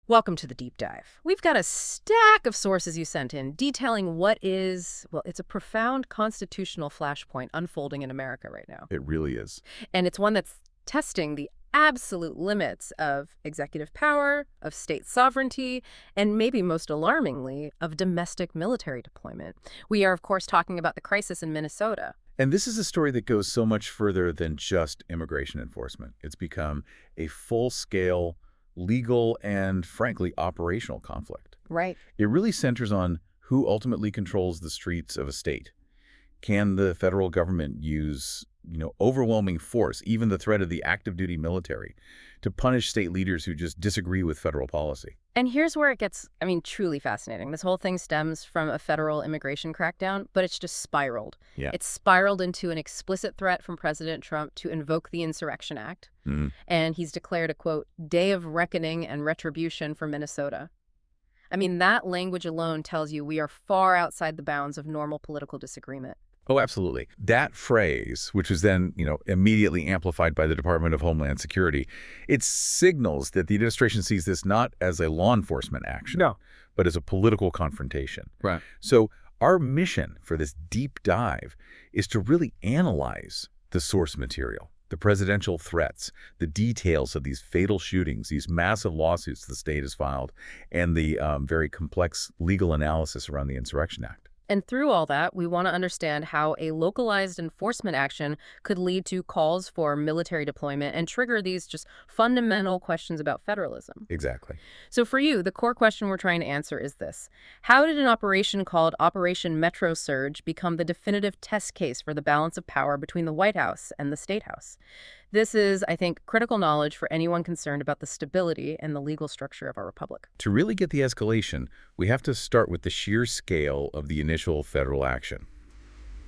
Welcome to the deep dive. We've got a stack of sources you sent in detailing what is, well, it's a profound constitutional flashpoint unfolding in America right now. It really is. And it's one that's testing the absolute limits of executive power, of state sovereignty, and maybe most alarmingly, of domestic military deployment. We are, of course, talking about the crisis in Minnesota. And this is a story that goes so much further than just immigration enforcement. It's become a full-scale legal and, frankly, operational conflict. Right. It really centers on who ultimately controls the streets of a state. Can the federal government use, overwhelming force, even the threat of the active duty military, to punish state leaders who just disagree with federal policy? And here's where it gets, truly fascinating. This whole thing stems from a federal immigration crackdown, but it's just spiraled. Yeah. It's spiraled into an explicit threat from President Trump to invoke the Insurrection Act. And he's declared a, quote, day of reckoning and retribution for Minnesota. That language alone tells you we are far outside the bounds of normal political disagreement. Oh, absolutely. That phrase, which was then, immediately amplified by the Department of Homeland Security, it signals that the administration sees this not as a law enforcement action, but as a political confrontation. Right. So our mission for this deep dive is to really analyze the source material, the presidential threats, the details of these fatal shootings, these massive lawsuits the state has filed, and the very complex legal analysis around the Insurrection Act. And through all that, we want to understand how a localized enforcement action could lead to calls for military deployment and trigger these just fundamental questions about federalism. Exactly. So for you, the core question we're trying to answer is this. How did an operation called Operation Metro Surge become the definitive test case for the balance of power between the White House and the State House? This is, I think, critical knowledge for anyone concerned about the stability and the legal structure of our republic. To really get the escalation, we have to start with the sheer scale of the initial federal action.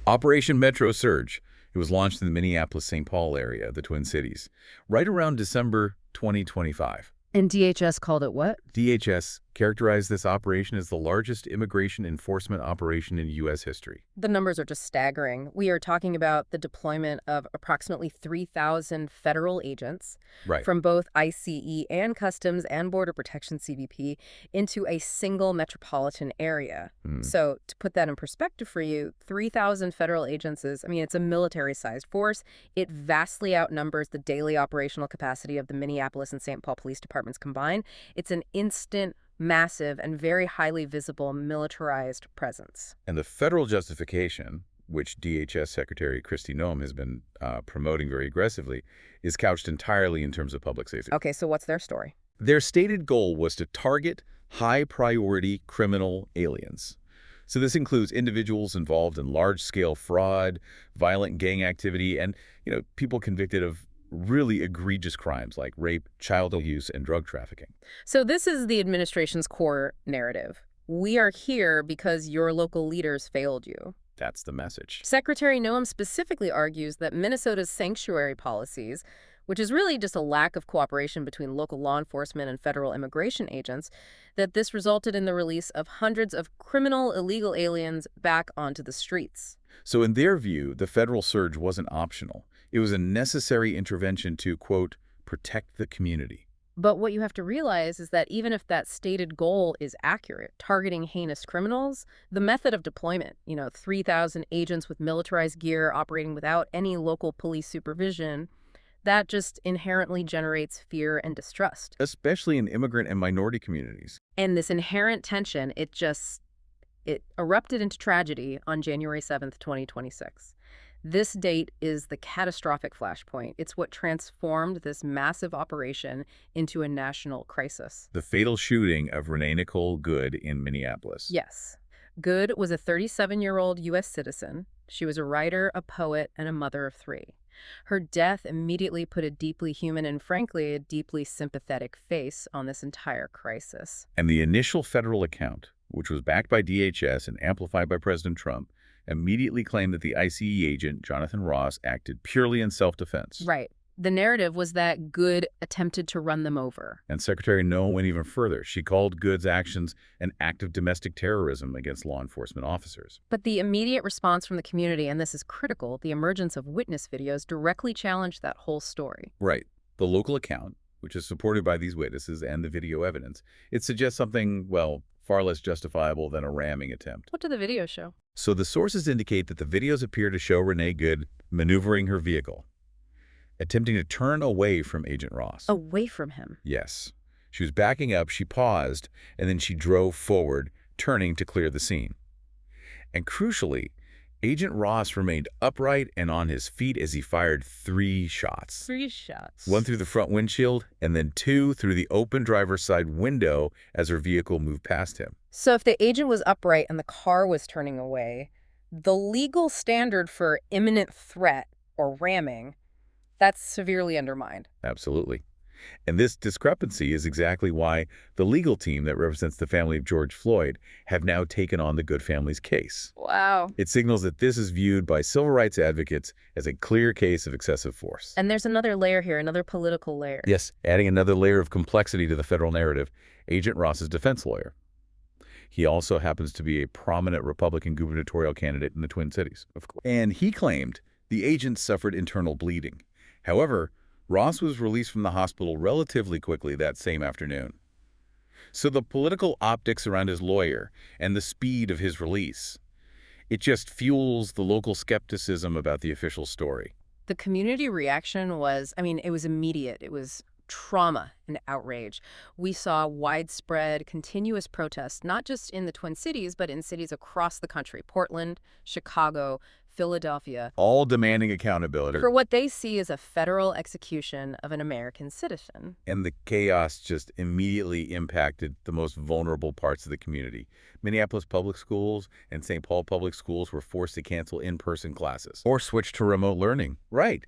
Operation Metro Surge. It was launched in the Minneapolis-St. Paul area, the Twin Cities, right around December 2025. And DHS called it what? DHS characterized this operation as the largest immigration enforcement operation in U.S. history. The numbers are just staggering. We are talking about the deployment of approximately 3,000 federal agents from both ICE and Customs and Border Protection CBP into a single metropolitan area. So to put that in perspective for you, 3,000 federal agents is, it's a military-sized force. It vastly outnumbers the daily operational capacity of the Minneapolis and St. Paul police departments combined. It's an instant, massive, and very highly visible militarized presence. And the federal justification, which DHS Secretary Kristi Noem has been promoting very aggressively, is couched entirely in terms of public safety. Okay, so what's their story? Their stated goal was to target high-priority criminal aliens. So this includes individuals involved in large-scale fraud, violent gang activity, and people convicted of really egregious crimes like rape, child abuse, and drug trafficking. So this is the administration's core narrative. We are here because your local leaders failed you. That's the message. Secretary Noem specifically argues that Minnesota's sanctuary policies, which is really just a lack of cooperation between local law enforcement and federal immigration agents, that this resulted in the release of hundreds of criminal illegal aliens back onto the streets. So in their view, the federal surge wasn't optional. It was a necessary intervention to, quote, protect the community. But what you have to realize is that even if that stated goal is accurate, targeting heinous criminals, the method of deployment, 3,000 agents with militarized gear operating without any local police supervision, that just inherently generates fear and distrust. Especially in immigrant and minority communities. And this inherent tension, it erupted into tragedy on January 7th, 2026. This date is the catastrophic flashpoint. It's what transformed this massive operation into a national crisis. The fatal shooting of Renee Nicole Good in Minneapolis. Yes. Good was a 37-year-old U.S. citizen. She was a writer, a poet, and a mother of three. Her death immediately put a deeply human and, frankly, a deeply sympathetic face on this entire crisis. And the initial federal account, which was backed by DHS and amplified by President Trump, immediately claimed that the ICE agent, Jonathan Ross, acted purely in self-defense. Right. The narrative was that Good attempted to run them over. And Secretary Noem went even further. She called Good's actions an act of domestic terrorism against law enforcement officers. But the immediate response from the community, and this is critical, the emergence of witness videos directly challenged that whole story. Right. The local account, which is supported by these witnesses and the video evidence, it suggests something, well, far less justifiable than a ramming attempt. What do the videos show? So the sources indicate that the videos appear to show Renee Good maneuvering her vehicle, attempting to turn away from Agent Ross. Away from him? Yes. She was backing up, she paused, and then she drove forward, turning to clear the scene. And crucially, Agent Ross remained upright and on his feet as he fired 3 shots. 3 shots. 1 through the front windshield, and then 2 through the open driver's side window as her vehicle moved past him. So if the agent was upright and the car was turning away, the legal standard for imminent threat, or ramming, that's severely undermined. Absolutely. And this discrepancy is exactly why the legal team that represents the family of George Floyd have now taken on the Good family's case. Wow. It signals that this is viewed by civil rights advocates as a clear case of excessive force. And there's another layer here, another political layer. Yes, adding another layer of complexity to the federal narrative, Agent Ross's defense lawyer. He also happens to be a prominent Republican gubernatorial candidate in the Twin Cities, of course. And he claimed the agent suffered internal bleeding. However, Ross was released from the hospital relatively quickly that same afternoon. So the political optics around his lawyer and the speed of his release, it just fuels the local skepticism about the official story. The community reaction was, it was immediate. It was trauma and outrage. We saw widespread, continuous protests, not just in the Twin Cities, but in cities across the country, Portland, Chicago, Philadelphia. All demanding accountability. For what they see as a federal execution of an American citizen. And the chaos just immediately impacted the most vulnerable parts of the community. Minneapolis public schools and St. Paul public schools were forced to cancel in-person classes or switch to remote learning. Right.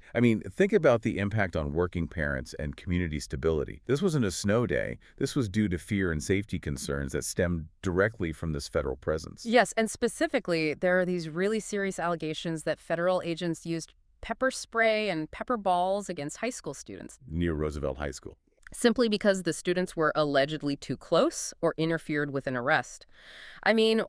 Think about the impact on working parents and community stability. This wasn't a snow day. This was due to fear and safety concerns that stemmed directly from this federal presence. Yes, and specifically, there are these really serious allegations that federal agents used pepper spray and pepper balls against high school students. Near Roosevelt High School. Simply because the students were allegedly too close or interfered with an arrest.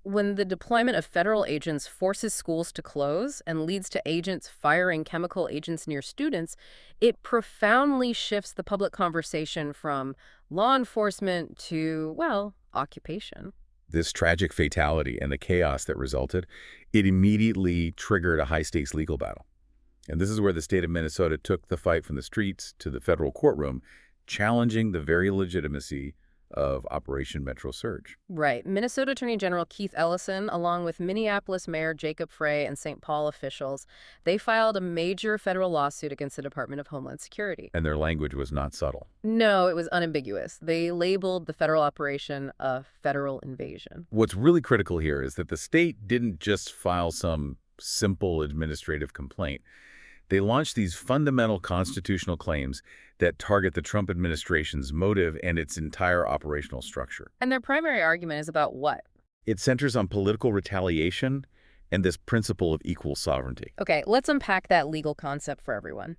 When the deployment of federal agents forces schools to close and leads to agents firing chemical agents near students, it profoundly shifts the public conversation from law enforcement to, occupation. This tragic fatality and the chaos that resulted, it immediately triggered a high-stakes legal battle. And this is where the state of Minnesota took the fight from the streets to the federal courtroom, challenging the very legitimacy of Operation Metro Surge. Right. Minnesota Attorney General Keith Ellison, along with Minneapolis Mayor Jacob Frey and St. Paul officials, they filed a major federal lawsuit against the Department of Homeland Security. And their language was not subtle. No, it was unambiguous. They labeled the federal operation a federal invasion. What's really critical here is that the state didn't just file some simple administrative complaint. They launched these fundamental constitutional claims that target the Trump administration's motive and its entire operational structure. And their primary argument is about what? It centers on political retaliation and this principle of equal sovereignty. Okay, let's unpack that legal concept for everyone.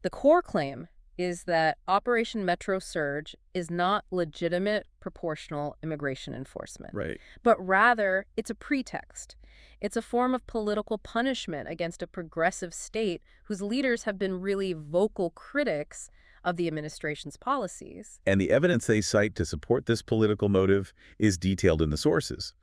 The core claim is that Operation Metro Surge is not legitimate proportional immigration enforcement. Right. But rather, it's a pretext. It's a form of political punishment against a progressive state whose leaders have been really vocal critics of the administration's policies. And the evidence they cite to support this political motive is detailed in the sources.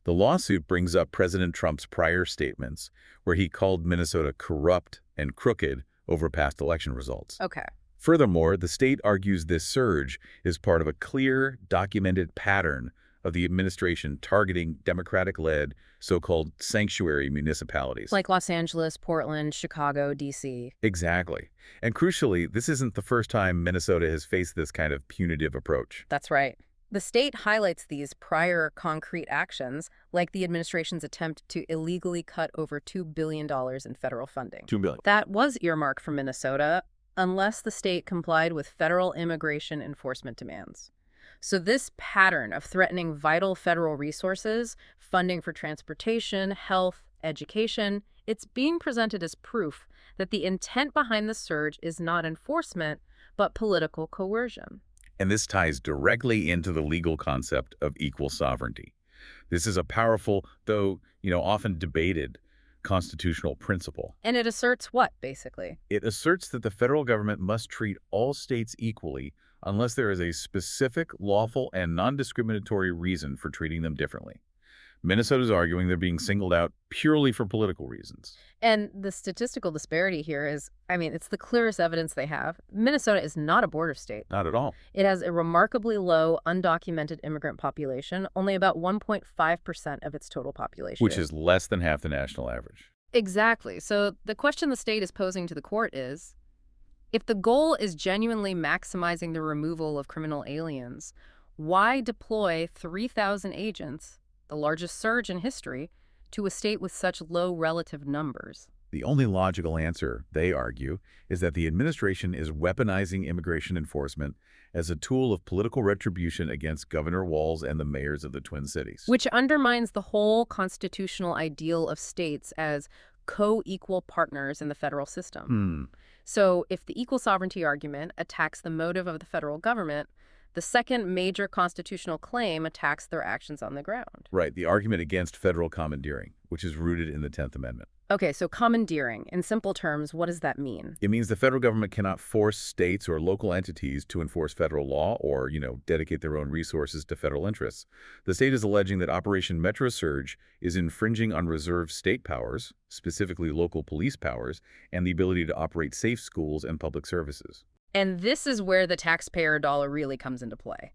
The lawsuit brings up President Trump's prior statements, where he called Minnesota corrupt and crooked over past election results. Okay. Furthermore, the state argues this surge is part of a clear, documented pattern of the administration targeting Democratic-led so-called sanctuary municipalities. Like Los Angeles, Portland, Chicago, D.C. Exactly. And crucially, this isn't the first time Minnesota has faced this kind of punitive approach. That's right. The state highlights these prior concrete actions, like the administration's attempt to illegally cut over $2 billion in federal funding. $2 billion. That was earmarked for Minnesota, unless the state complied with federal immigration enforcement demands. So this pattern of threatening vital federal resources, funding for transportation, health, education, it's being presented as proof that the intent behind the surge is not enforcement, but political coercion. And this ties directly into the legal concept of equal sovereignty. This is a powerful, though, often debated constitutional principle. And it asserts what, basically? It asserts that the federal government must treat all states equally unless there is a specific, lawful, and non-discriminatory reason for treating them differently. Minnesota's arguing they're being singled out purely for political reasons. And the statistical disparity here is, it's the clearest evidence they have. Minnesota is not a border state. Not at all. It has a remarkably low undocumented immigrant population, only about 1.5% of its total population. Which is less than half the national average. Exactly. So the question the state is posing to the court is, if the goal is genuinely maximizing the removal of criminal aliens, why deploy 3,000 agents, the largest surge in history, to a state with such low relative numbers? The only logical answer, they argue, is that the administration is weaponizing immigration enforcement as a tool of political retribution against Governor Walz and the mayors of the Twin Cities. Which undermines the whole constitutional ideal of states as co-equal partners in the federal system. So if the equal sovereignty argument attacks the motive of the federal government, the second major constitutional claim attacks their actions on the ground. Right, the argument against federal commandeering, which is rooted in the 10th Amendment. Okay, so commandeering, in simple terms, what does that mean? It means the federal government cannot force states or local entities to enforce federal law or, dedicate their own resources to federal interests. The state is alleging that Operation Metro Surge is infringing on reserved state powers, specifically local police powers, and the ability to operate safe schools and public services. And this is where the taxpayer dollar really comes into play.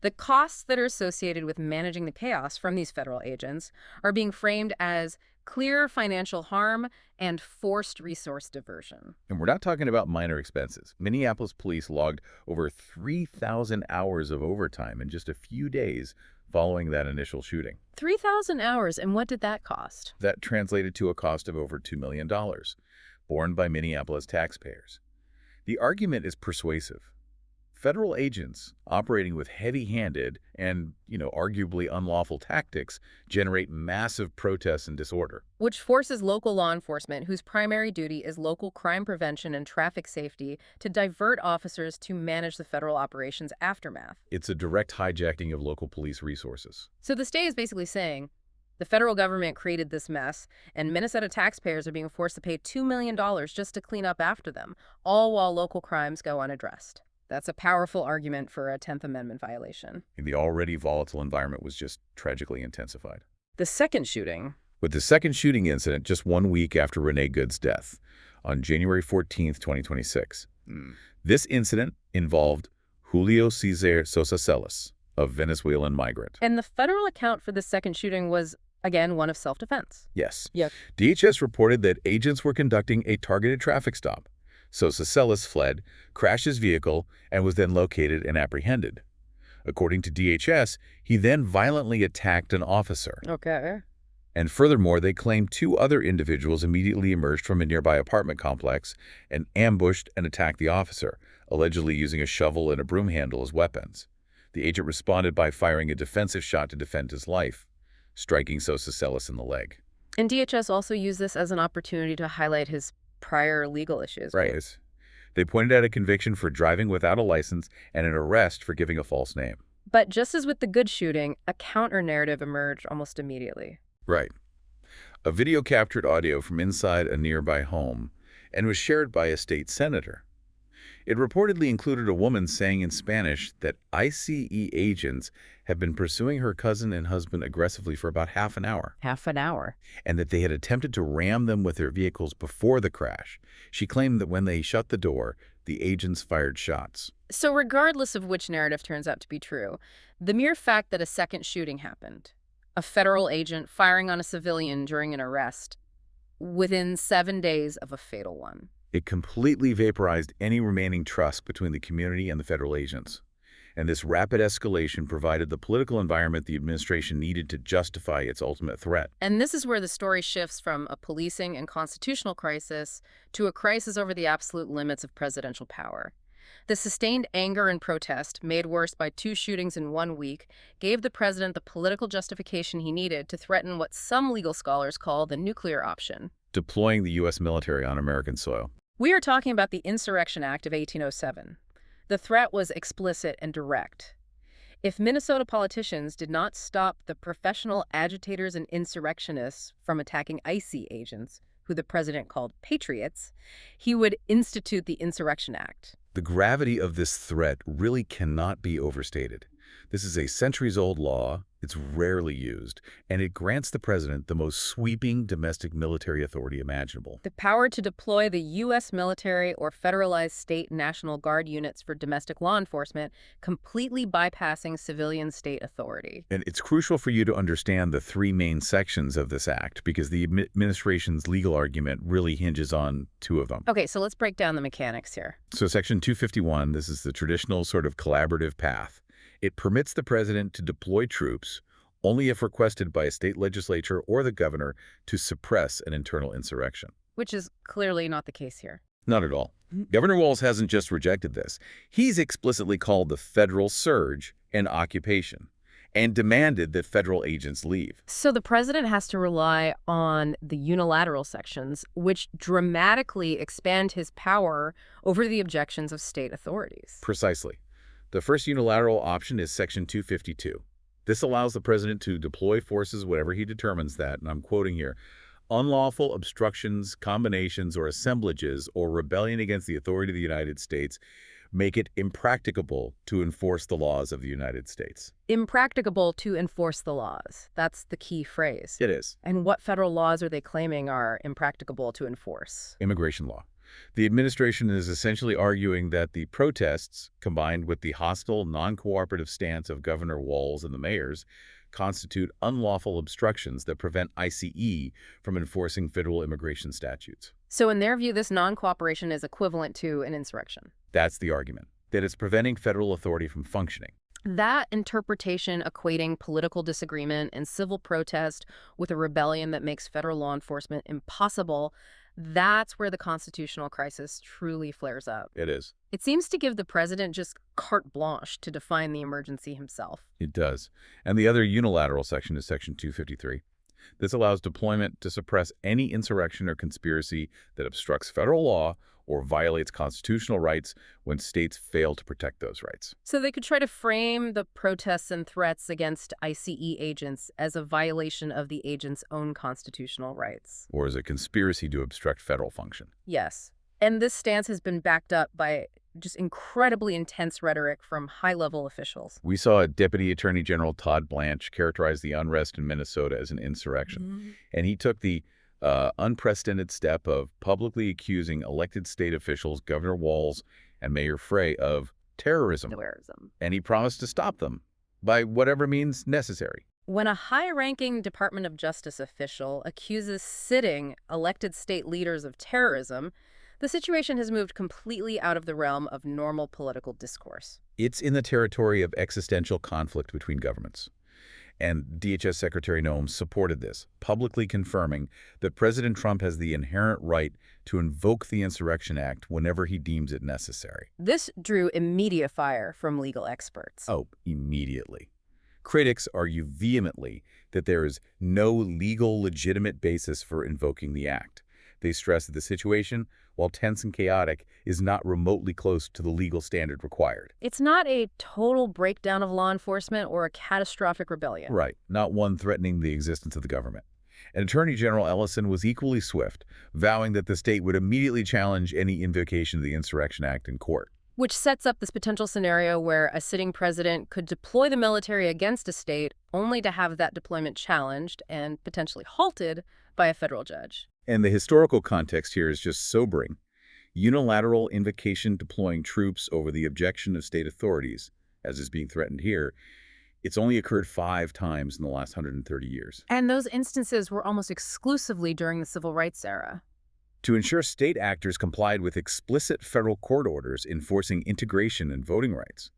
The costs that are associated with managing the chaos from these federal agents are being framed as clear financial harm and forced resource diversion. And we're not talking about minor expenses. Minneapolis police logged over 3,000 hours of overtime in just a few days following that initial shooting. 3,000 hours, and what did that cost? That translated to a cost of over $2 million, borne by Minneapolis taxpayers. The argument is persuasive. Federal agents operating with heavy-handed and, arguably unlawful tactics generate massive protests and disorder. Which forces local law enforcement, whose primary duty is local crime prevention and traffic safety, to divert officers to manage the federal operations aftermath. It's a direct hijacking of local police resources. So the state is basically saying, the federal government created this mess, and Minnesota taxpayers are being forced to pay $2 million just to clean up after them, all while local crimes go unaddressed. That's a powerful argument for a 10th Amendment violation. The already volatile environment was just tragically intensified. The second shooting. With the second shooting incident just 1 week after Renee Good's death, on January 14, 2026. This incident involved Julio Cesar Sosa Celis, a Venezuelan migrant. And the federal account for the second shooting was, again, one of self-defense. Yes. Yep. DHS reported that agents were conducting a targeted traffic stop. Sosa Celis fled, crashed his vehicle, and was then located and apprehended. According to DHS, he then violently attacked an officer. Okay. And furthermore, they claimed 2 other individuals immediately emerged from a nearby apartment complex and ambushed and attacked the officer, allegedly using a shovel and a broom handle as weapons. The agent responded by firing a defensive shot to defend his life, striking Sosa Celis in the leg. And DHS also used this as an opportunity to highlight his prior legal issues. Right. They pointed out a conviction for driving without a license and an arrest for giving a false name. But just as with the Good shooting, a counter-narrative emerged almost immediately. Right. A video captured audio from inside a nearby home and was shared by a state senator. It reportedly included a woman saying in Spanish that ICE agents have been pursuing her cousin and husband aggressively for about half an hour. Half an hour. And that they had attempted to ram them with their vehicles before the crash. She claimed that when they shut the door, the agents fired shots. So regardless of which narrative turns out to be true, the mere fact that a second shooting happened, a federal agent firing on a civilian during an arrest, within 7 days of a fatal one. It completely vaporized any remaining trust between the community and the federal agents. And this rapid escalation provided the political environment the administration needed to justify its ultimate threat. And this is where the story shifts from a policing and constitutional crisis to a crisis over the absolute limits of presidential power. The sustained anger and protest, made worse by 2 shootings in 1 week, gave the president the political justification he needed to threaten what some legal scholars call the nuclear option. Deploying the U.S. military on American soil. We are talking about the Insurrection Act of 1807. The threat was explicit and direct. If Minnesota politicians did not stop the professional agitators and insurrectionists from attacking ICE agents, who the president called patriots, he would institute the Insurrection Act. The gravity of this threat really cannot be overstated. This is a centuries-old law, it's rarely used, and it grants the president the most sweeping domestic military authority imaginable. The power to deploy the U.S. military or federalized state National Guard units for domestic law enforcement, completely bypassing civilian state authority. And it's crucial for you to understand the three main sections of this act, because the administration's legal argument really hinges on two of them. Okay, so let's break down the mechanics here. So Section 251, this is the traditional sort of collaborative path. It permits the president to deploy troops only if requested by a state legislature or the governor to suppress an internal insurrection. Which is clearly not the case here. Not at all. Governor Walz hasn't just rejected this. He's explicitly called the federal surge an occupation and demanded that federal agents leave. So the president has to rely on the unilateral sections, which dramatically expand his power over the objections of state authorities. Precisely. The first unilateral option is Section 252. This allows the president to deploy forces whenever he determines that, and I'm quoting here, unlawful obstructions, combinations, or assemblages or rebellion against the authority of the United States make it impracticable to enforce the laws of the United States. Impracticable to enforce the laws. That's the key phrase. It is. And what federal laws are they claiming are impracticable to enforce? Immigration law. The administration is essentially arguing that the protests, combined with the hostile, non-cooperative stance of Governor Walz and the mayors, constitute unlawful obstructions that prevent ICE from enforcing federal immigration statutes. So in their view, this non-cooperation is equivalent to an insurrection. That's the argument, that it's preventing federal authority from functioning. That interpretation equating political disagreement and civil protest with a rebellion that makes federal law enforcement impossible, that's where the constitutional crisis truly flares up. It is. It seems to give the president just carte blanche to define the emergency himself. It does. And the other unilateral section is Section 253. This allows deployment to suppress any insurrection or conspiracy that obstructs federal law or violates constitutional rights when states fail to protect those rights. So they could try to frame the protests and threats against ICE agents as a violation of the agents' own constitutional rights. Or as a conspiracy to obstruct federal function. Yes. And this stance has been backed up by just incredibly intense rhetoric from high-level officials. We saw Deputy Attorney General Todd Blanche characterize the unrest in Minnesota as an insurrection. And he took the unprecedented step of publicly accusing elected state officials, Governor Walz and Mayor Frey, of terrorism. And he promised to stop them by whatever means necessary. When a high-ranking Department of Justice official accuses sitting elected state leaders of terrorism, the situation has moved completely out of the realm of normal political discourse. It's in the territory of existential conflict between governments. And DHS Secretary Noem supported this, publicly confirming that President Trump has the inherent right to invoke the Insurrection Act whenever he deems it necessary. This drew immediate fire from legal experts. Oh, immediately. Critics argue vehemently that there is no legal legitimate basis for invoking the act. They stress that the situation, while tense and chaotic, is not remotely close to the legal standard required. It's not a total breakdown of law enforcement or a catastrophic rebellion. Right, not one threatening the existence of the government. And Attorney General Ellison was equally swift, vowing that the state would immediately challenge any invocation of the Insurrection Act in court. Which sets up this potential scenario where a sitting president could deploy the military against a state only to have that deployment challenged and potentially halted by a federal judge. And the historical context here is just sobering. Unilateral invocation deploying troops over the objection of state authorities, as is being threatened here, it's only occurred 5 times in the last 130 years. And those instances were almost exclusively during the civil rights era. To ensure state actors complied with explicit federal court orders enforcing integration and voting rights.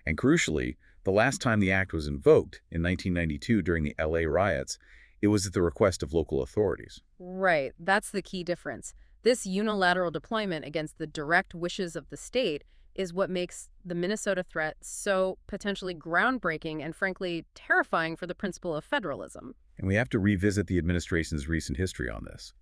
And crucially, the last time the act was invoked, in 1992 during the LA riots, it was at the request of local authorities. Right. That's the key difference. This unilateral deployment against the direct wishes of the state is what makes the Minnesota threat so potentially groundbreaking and, frankly, terrifying for the principle of federalism. And we have to revisit the administration's recent history on this.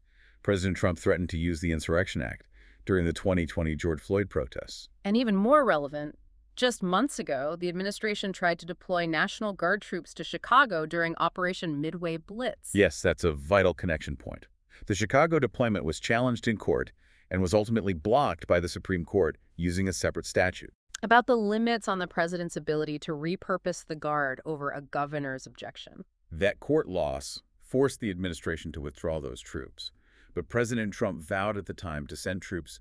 President Trump threatened to use the Insurrection Act during the 2020 George Floyd protests. And even more relevant, just months ago, the administration tried to deploy National Guard troops to Chicago during Operation Midway Blitz. Yes, that's a vital connection point. The Chicago deployment was challenged in court and was ultimately blocked by the Supreme Court using a separate statute. About the limits on the president's ability to repurpose the Guard over a governor's objection. That court loss forced the administration to withdraw those troops, but President Trump vowed at the time to send troops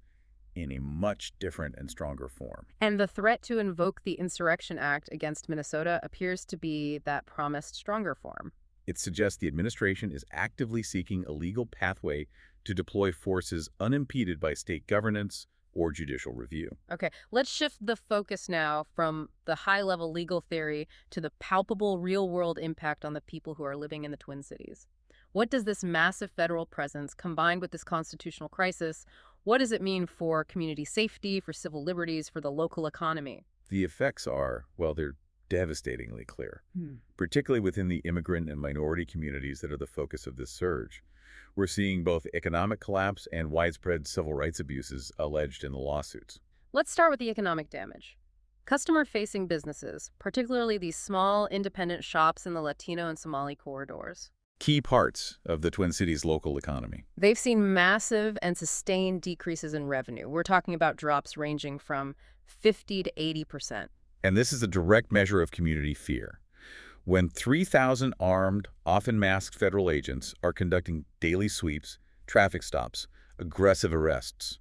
in a much different and stronger form. And the threat to invoke the Insurrection Act against Minnesota appears to be that promised stronger form. It suggests the administration is actively seeking a legal pathway to deploy forces unimpeded by state governance or judicial review. Okay, let's shift the focus now from the high-level legal theory to the palpable real-world impact on the people who are living in the Twin Cities. What does this massive federal presence, combined with this constitutional crisis, what does it mean for community safety, for civil liberties, for the local economy? The effects are, well, they're devastatingly clear, particularly within the immigrant and minority communities that are the focus of this surge. We're seeing both economic collapse and widespread civil rights abuses alleged in the lawsuits. Let's start with the economic damage. Customer-facing businesses, particularly these small, independent shops in the Latino and Somali corridors. Key parts of the Twin Cities local economy. They've seen massive and sustained decreases in revenue. We're talking about drops ranging from 50 to 80%. And this is a direct measure of community fear. When 3,000 armed, often masked federal agents are conducting daily sweeps, traffic stops, aggressive arrests,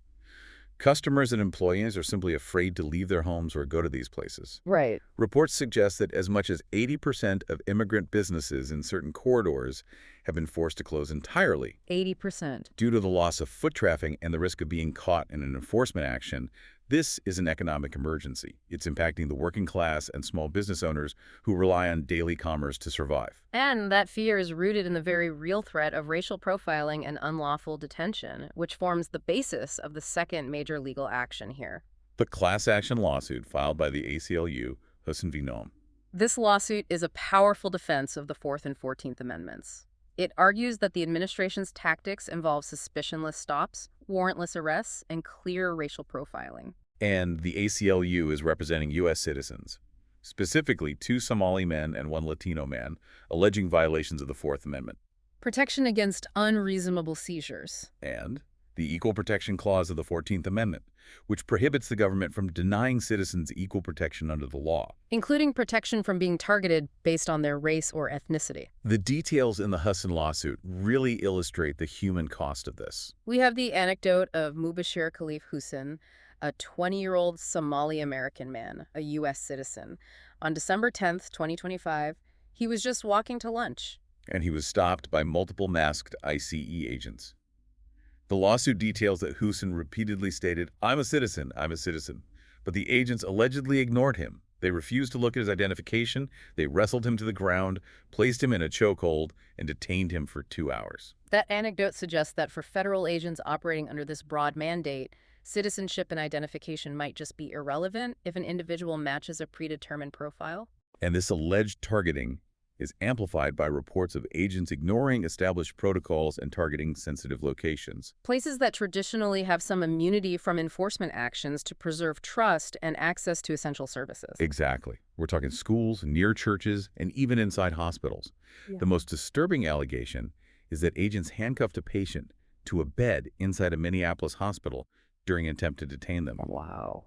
customers and employees are simply afraid to leave their homes or go to these places. Right. Reports suggest that as much as 80% of immigrant businesses in certain corridors have been forced to close entirely. 80%. Due to the loss of foot traffic and the risk of being caught in an enforcement action. This is an economic emergency. It's impacting the working class and small business owners who rely on daily commerce to survive. And that fear is rooted in the very real threat of racial profiling and unlawful detention, which forms the basis of the second major legal action here. The class action lawsuit filed by the ACLU, Hussein v. Noam. This lawsuit is a powerful defense of the 4th and 14th Amendments. It argues that the administration's tactics involve suspicionless stops, warrantless arrests, and clear racial profiling. And the ACLU is representing U.S. citizens, specifically 2 Somali men and 1 Latino man, alleging violations of the 4th Amendment. Protection against unreasonable seizures. And the Equal Protection Clause of the 14th Amendment, which prohibits the government from denying citizens equal protection under the law. Including protection from being targeted based on their race or ethnicity. The details in the Hussein lawsuit really illustrate the human cost of this. We have the anecdote of Mubashir Khalif Hussein, a 20-year-old Somali-American man, a U.S. citizen. On December 10th, 2025, he was just walking to lunch. And he was stopped by multiple masked ICE agents. The lawsuit details that Hussein repeatedly stated, "I'm a citizen, I'm a citizen." But the agents allegedly ignored him. They refused to look at his identification, they wrestled him to the ground, placed him in a chokehold, and detained him for 2 hours. That anecdote suggests that for federal agents operating under this broad mandate, citizenship and identification might just be irrelevant if an individual matches a predetermined profile. And this alleged targeting is amplified by reports of agents ignoring established protocols and targeting sensitive locations. Places that traditionally have some immunity from enforcement actions to preserve trust and access to essential services. Exactly. We're talking schools, near churches, and even inside hospitals. Yeah. The most disturbing allegation is that agents handcuffed a patient to a bed inside a Minneapolis hospital during an attempt to detain them. Wow.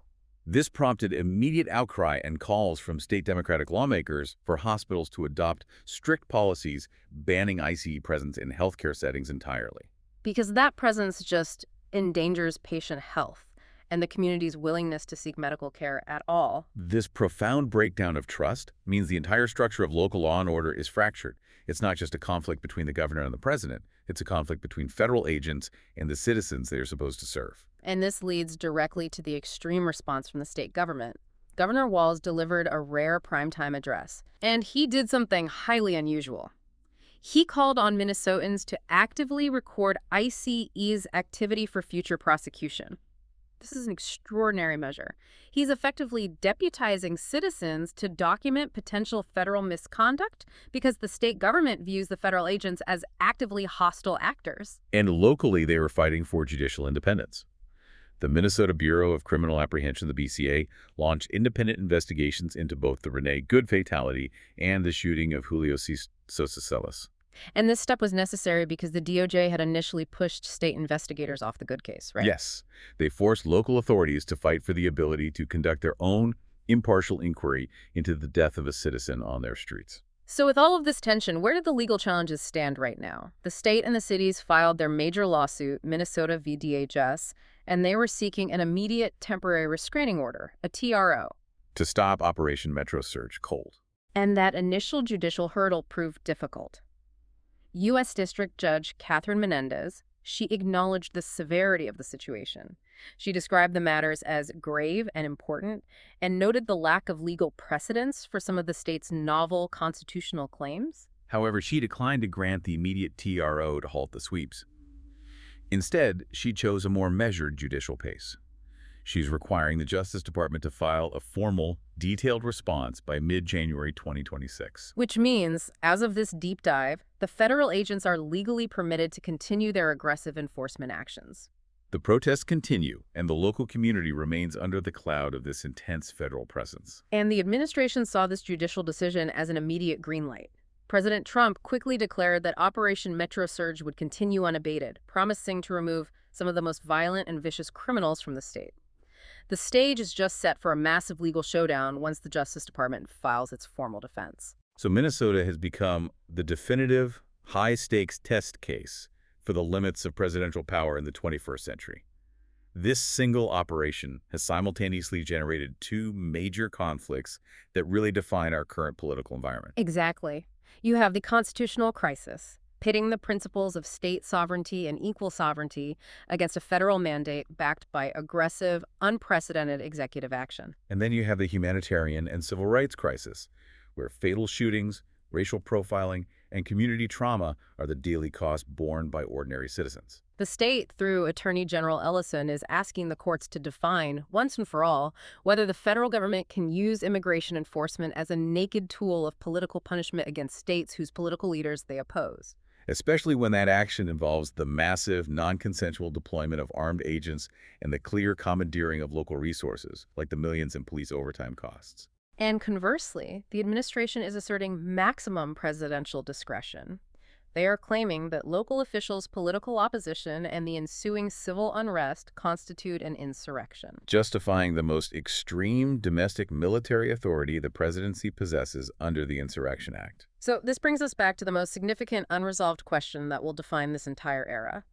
This prompted immediate outcry and calls from state Democratic lawmakers for hospitals to adopt strict policies banning ICE presence in healthcare settings entirely. Because that presence just endangers patient health and the community's willingness to seek medical care at all. This profound breakdown of trust means the entire structure of local law and order is fractured. It's not just a conflict between the governor and the president. It's a conflict between federal agents and the citizens they are supposed to serve. And this leads directly to the extreme response from the state government. Governor Walz delivered a rare primetime address, and he did something highly unusual. He called on Minnesotans to actively record ICE's activity for future prosecution. This is an extraordinary measure. He's effectively deputizing citizens to document potential federal misconduct because the state government views the federal agents as actively hostile actors. And locally, they were fighting for judicial independence. The Minnesota Bureau of Criminal Apprehension, the BCA, launched independent investigations into both the Renee Good fatality and the shooting of Julio C. Sosa Celis. And this step was necessary because the DOJ had initially pushed state investigators off the good case, right? Yes, they forced local authorities to fight for the ability to conduct their own impartial inquiry into the death of a citizen on their streets. So with all of this tension, where do the legal challenges stand right now? The state and the cities filed their major lawsuit, Minnesota v. DHS, and they were seeking an immediate temporary restraining order, a TRO. To stop Operation Metro Surge cold. And that initial judicial hurdle proved difficult. U.S. District Judge Catherine Menendez, she acknowledged the severity of the situation. She described the matters as grave and important and noted the lack of legal precedence for some of the state's novel constitutional claims. However, she declined to grant the immediate TRO to halt the sweeps. Instead, she chose a more measured judicial pace. She's requiring the Justice Department to file a formal, detailed response by mid-January 2026. Which means, as of this deep dive, the federal agents are legally permitted to continue their aggressive enforcement actions. The protests continue, and the local community remains under the cloud of this intense federal presence. And the administration saw this judicial decision as an immediate green light. President Trump quickly declared that Operation Metro Surge would continue unabated, promising to remove some of the most violent and vicious criminals from the state. The stage is just set for a massive legal showdown once the Justice Department files its formal defense. So Minnesota has become the definitive, high-stakes test case for the limits of presidential power in the 21st century. This single operation has simultaneously generated two major conflicts that really define our current political environment. Exactly. You have the constitutional crisis, pitting the principles of state sovereignty and equal sovereignty against a federal mandate backed by aggressive, unprecedented executive action. And then you have the humanitarian and civil rights crisis, where fatal shootings, racial profiling, and community trauma are the daily costs borne by ordinary citizens. The state, through Attorney General Ellison, is asking the courts to define, once and for all, whether the federal government can use immigration enforcement as a naked tool of political punishment against states whose political leaders they oppose. Especially when that action involves the massive, non-consensual deployment of armed agents and the clear commandeering of local resources, like the millions in police overtime costs. And conversely, the administration is asserting maximum presidential discretion. They are claiming that local officials' political opposition and the ensuing civil unrest constitute an insurrection, justifying the most extreme domestic military authority the presidency possesses under the Insurrection Act. So this brings us back to the most significant unresolved question that will define this entire era.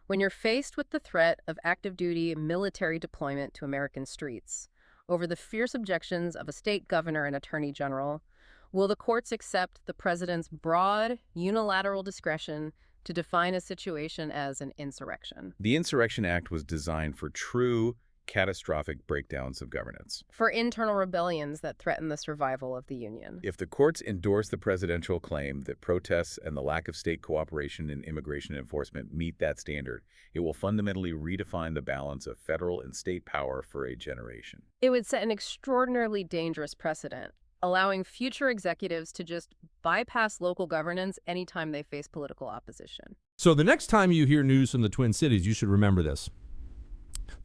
When you're faced with the threat of active-duty military deployment to American streets, over the fierce objections of a state governor and attorney general, will the courts accept the president's broad, unilateral discretion to define a situation as an insurrection? The Insurrection Act was designed for true, catastrophic breakdowns of governance. For internal rebellions that threaten the survival of the Union. If the courts endorse the presidential claim that protests and the lack of state cooperation in immigration enforcement meet that standard, it will fundamentally redefine the balance of federal and state power for a generation. It would set an extraordinarily dangerous precedent, allowing future executives to just bypass local governance anytime they face political opposition. So the next time you hear news from the Twin Cities, you should remember this.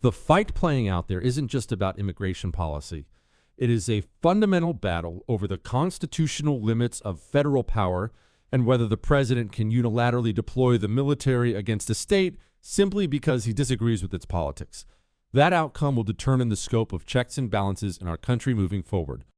The fight playing out there isn't just about immigration policy. It is a fundamental battle over the constitutional limits of federal power and whether the president can unilaterally deploy the military against a state simply because he disagrees with its politics. That outcome will determine the scope of checks and balances in our country moving forward.